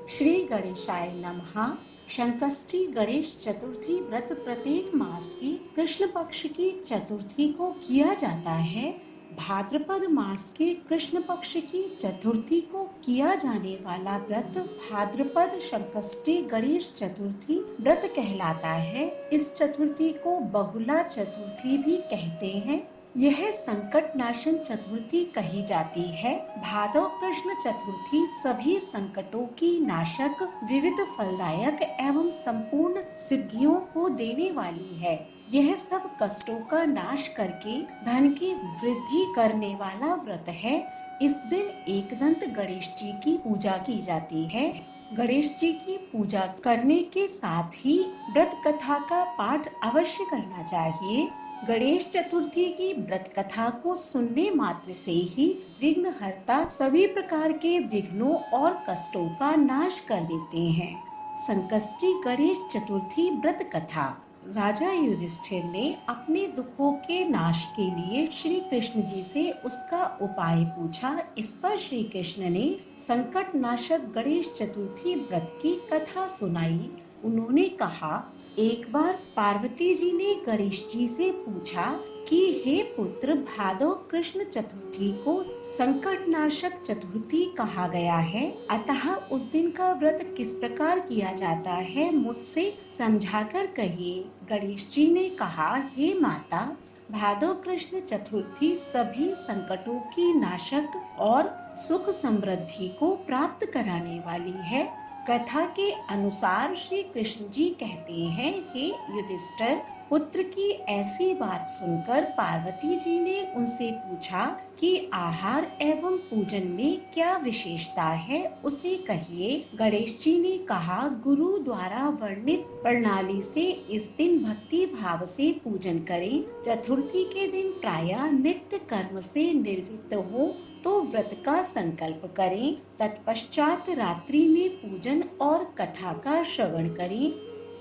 श्री गणेशाय नमः। संकष्टी गणेश चतुर्थी व्रत प्रत्येक मास की कृष्ण पक्ष की चतुर्थी को किया जाता है। भाद्रपद मास के कृष्ण पक्ष की चतुर्थी को किया जाने वाला व्रत भाद्रपद संकष्टी गणेश चतुर्थी व्रत कहलाता है। इस चतुर्थी को बहुला चतुर्थी भी कहते हैं। यह संकट नाशन चतुर्थी कही जाती है। भादव कृष्ण चतुर्थी सभी संकटों की नाशक, विविध फलदायक एवं संपूर्ण सिद्धियों को देने वाली है। यह सब कष्टों का नाश करके धन की वृद्धि करने वाला व्रत है। इस दिन एकदंत गणेश जी की पूजा की जाती है। गणेश जी की पूजा करने के साथ ही व्रत कथा का पाठ अवश्य करना चाहिए। गणेश चतुर्थी की व्रत कथा को सुनने मात्र से ही विघ्नहर्ता सभी प्रकार के विघ्नों और कष्टों का नाश कर देते हैं। संकष्टी गणेश चतुर्थी व्रत कथा। राजा युधिष्ठिर ने अपने दुखों के नाश के लिए श्री कृष्ण जी से उसका उपाय पूछा। इस पर श्री कृष्ण ने संकट नाशक गणेश चतुर्थी व्रत की कथा सुनाई। उन्होंने कहा, एक बार पार्वती जी ने गणेश जी से पूछा कि हे पुत्र, भादव कृष्ण चतुर्थी को संकट नाशक चतुर्थी कहा गया है, अतः उस दिन का व्रत किस प्रकार किया जाता है, मुझसे समझाकर कहिए। गणेश जी ने कहा, हे माता, भादव कृष्ण चतुर्थी सभी संकटों की नाशक और सुख समृद्धि को प्राप्त कराने वाली है। कथा के अनुसार श्री कृष्ण जी कहते हैं, हे युधिष्ठिर पुत्र की ऐसी बात सुनकर पार्वती जी ने उनसे पूछा कि आहार एवं पूजन में क्या विशेषता है, उसे कहिए। गणेश जी ने कहा, गुरु द्वारा वर्णित प्रणाली से इस दिन भक्ति भाव से पूजन करें। चतुर्थी के दिन प्रायः नित्य कर्म से निवृत्त हो तो व्रत का संकल्प करें। तत्पश्चात रात्रि में पूजन और कथा का श्रवण करें।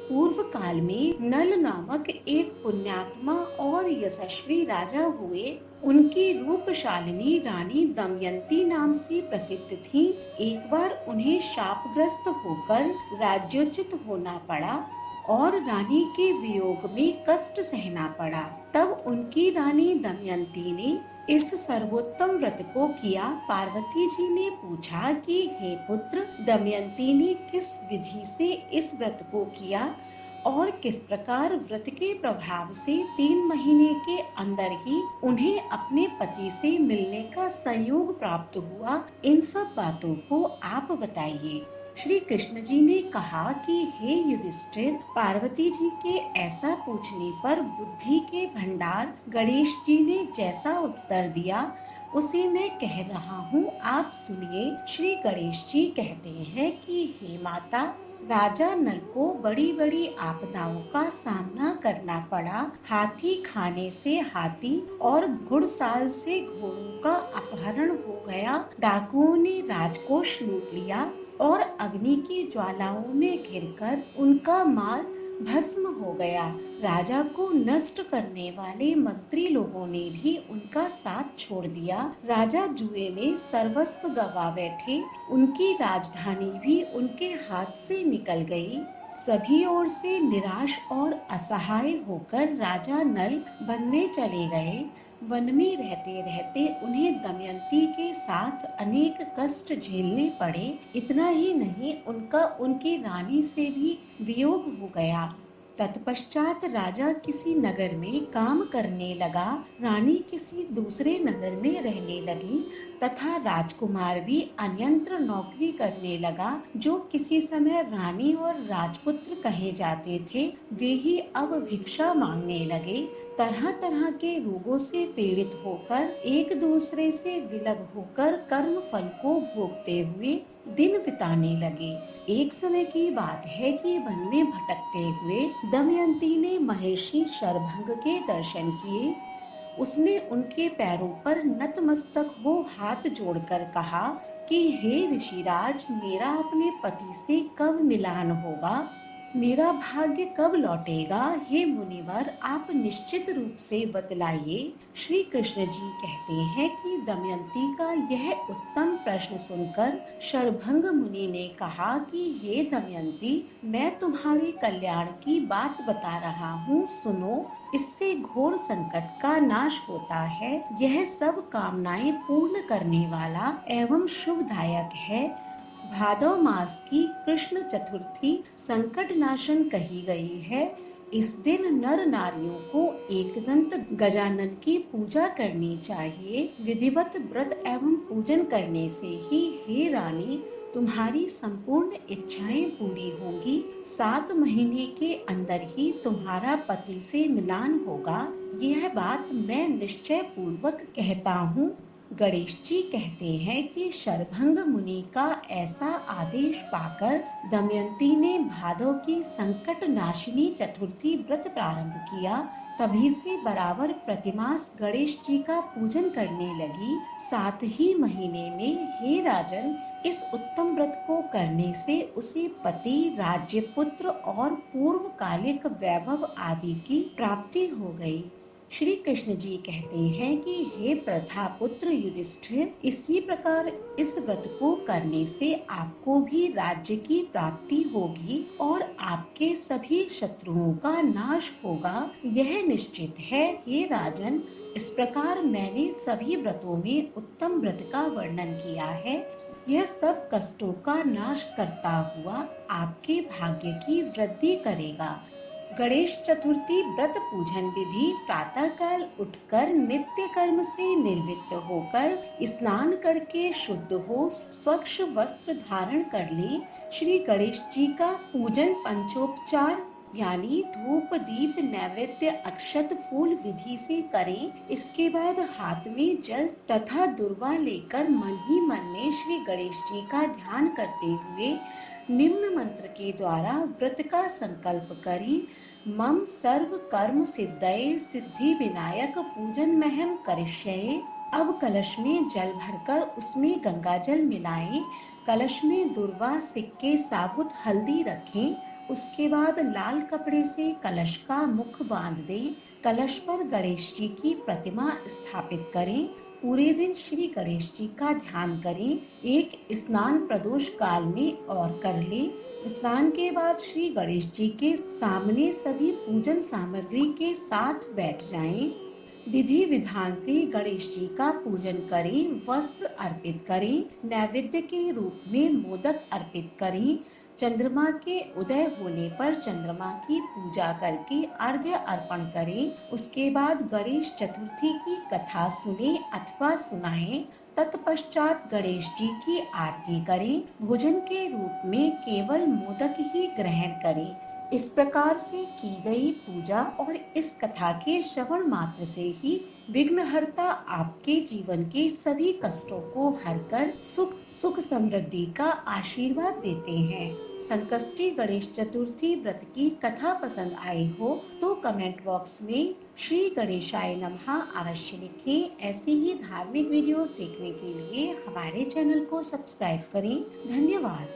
पूर्व काल में नल नामक एक पुण्यात्मा और यशस्वी राजा हुए। उनकी रूपशालिनी रानी दमयंती नाम से प्रसिद्ध थी। एक बार उन्हें शापग्रस्त होकर राज्योचित होना पड़ा और रानी के वियोग में कष्ट सहना पड़ा। तब उनकी रानी दमयंती ने इस सर्वोत्तम व्रत को किया। पार्वती जी ने पूछा कि हे पुत्र, दमयंती ने किस विधि से इस व्रत को किया और किस प्रकार व्रत के प्रभाव से 3 महीने के अंदर ही उन्हें अपने पति से मिलने का संयोग प्राप्त हुआ, इन सब बातों को आप बताइए। श्री कृष्ण जी ने कहा कि हे युधिष्ठिर, पार्वती जी के ऐसा पूछने पर बुद्धि के भंडार गणेश जी ने जैसा उत्तर दिया उसे मैं कह रहा हूँ, आप सुनिए। श्री गणेश जी कहते हैं कि हे माता, राजा नल को बड़ी बड़ी आपदाओं का सामना करना पड़ा। हाथी खाने से हाथी और घुड़साल से घोड़ों का अपहरण हो गया। डाकुओं ने राजकोष लूट लिया और अग्नि की ज्वालाओं में घिरकर उनका माल भस्म हो गया। राजा को नष्ट करने वाले मंत्री लोगों ने भी उनका साथ छोड़ दिया। राजा जुए में सर्वस्व गवा बैठे। उनकी राजधानी भी उनके हाथ से निकल गई। सभी ओर से निराश और असहाय होकर राजा नल वन में चले गए। वन में रहते रहते उन्हें दमयंती के साथ अनेक कष्ट झेलने पड़े। इतना ही नहीं, उनका उनकी रानी से भी वियोग हो गया। तत्पश्चात राजा किसी नगर में काम करने लगा, रानी किसी दूसरे नगर में रहने लगी तथा राजकुमार भी अन्यत्र नौकरी करने लगा। जो किसी समय रानी और राजपुत्र कहे जाते थे, वे ही अब भिक्षा मांगने लगे। तरह तरह के रोगों से पीड़ित होकर, एक दूसरे से विलग होकर कर्म फल को भोगते हुए दिन बिताने लगे। एक समय की बात है कि वन में भटकते हुए दमयंती ने महर्षि शरभंग के दर्शन किए। उसने उनके पैरों पर नतमस्तक हो हाथ जोड़कर कहा कि हे ऋषिराज, मेरा अपने पति से कब मिलान होगा। मेरा भाग्य कब लौटेगा, हे मुनिवर, आप निश्चित रूप से बतलाइए। श्री कृष्ण जी कहते हैं कि दमयंती का यह उत्तम प्रश्न सुनकर शरभंग मुनि ने कहा कि हे दमयंती, मैं तुम्हारे कल्याण की बात बता रहा हूँ, सुनो। इससे घोर संकट का नाश होता है। यह सब कामनाएं पूर्ण करने वाला एवं शुभदायक है। भादव मास की कृष्ण चतुर्थी संकट नाशन कही गई है। इस दिन नर नारियों को एकदंत गजानन की पूजा करनी चाहिए। विधिवत व्रत एवं पूजन करने से ही, हे रानी, तुम्हारी संपूर्ण इच्छाएं पूरी होंगी। 7 महीने के अंदर ही तुम्हारा पति से मिलान होगा। यह बात मैं निश्चय पूर्वक कहता हूँ। गणेश जी कहते हैं कि शरभंग मुनि का ऐसा आदेश पाकर दमयंती ने भादव की संकट नाशिनी चतुर्थी व्रत प्रारंभ किया। तभी से बराबर प्रतिमास गणेश जी का पूजन करने लगी। 7 ही महीने में, हे राजन, इस उत्तम व्रत को करने से उसे पति, राज्य, पुत्र और पूर्वकालिक वैभव आदि की प्राप्ति हो गई। श्री कृष्ण जी कहते हैं कि हे प्रथापुत्र युधिष्ठिर, इसी प्रकार इस व्रत को करने से आपको भी राज्य की प्राप्ति होगी और आपके सभी शत्रुओं का नाश होगा, यह निश्चित है। हे राजन, इस प्रकार मैंने सभी व्रतों में उत्तम व्रत का वर्णन किया है। यह सब कष्टों का नाश करता हुआ आपके भाग्य की वृद्धि करेगा। गणेश चतुर्थी व्रत पूजन विधि: प्रातः काल उठकर नित्य कर्म से निवृत्त होकर स्नान करके शुद्ध हो स्वच्छ वस्त्र धारण कर ले। श्री गणेश जी का पूजन पंचोपचार यानी धूप, दीप, नैवेद्य, अक्षत, फूल विधि से करें। इसके बाद हाथ में जल तथा दुर्वा लेकर मन ही मन में श्री गणेश जी का ध्यान करते हुए निम्न मंत्र के द्वारा व्रत का संकल्प करें। मम सर्व कर्म सिद्धये सिद्धि विनायक पूजन महम करिष्ये। अब कलश में जल भरकर उसमें गंगा जल मिलाएं। कलश में दुर्वा, सिक्के, साबुत हल्दी रखें। उसके बाद लाल कपड़े से कलश का मुख बांध दें। कलश पर गणेश जी की प्रतिमा स्थापित करें। पूरे दिन श्री गणेश जी का ध्यान करें। एक स्नान प्रदोष काल में और कर लें। स्नान के बाद श्री गणेश जी के सामने सभी पूजन सामग्री के साथ बैठ जाएं। विधि विधान से गणेश जी का पूजन करें। वस्त्र अर्पित करें। नैवेद्य के रूप में मोदक अर्पित करें। चंद्रमा के उदय होने पर चंद्रमा की पूजा करके अर्घ्य अर्पण करें। उसके बाद गणेश चतुर्थी की कथा सुने अथवा सुनाएं। तत्पश्चात गणेश जी की आरती करें। भोजन के रूप में केवल मोदक ही ग्रहण करें। इस प्रकार से की गई पूजा और इस कथा के श्रवण मात्र से ही विघ्नहर्ता आपके जीवन के सभी कष्टों को हरकर सुख समृद्धि का आशीर्वाद देते हैं। संकष्टी गणेश चतुर्थी व्रत की कथा पसंद आई हो तो कमेंट बॉक्स में श्री गणेशाय नमः अवश्य लिखें। ऐसे ही धार्मिक वीडियोस देखने के लिए हमारे चैनल को सब्सक्राइब करें। धन्यवाद।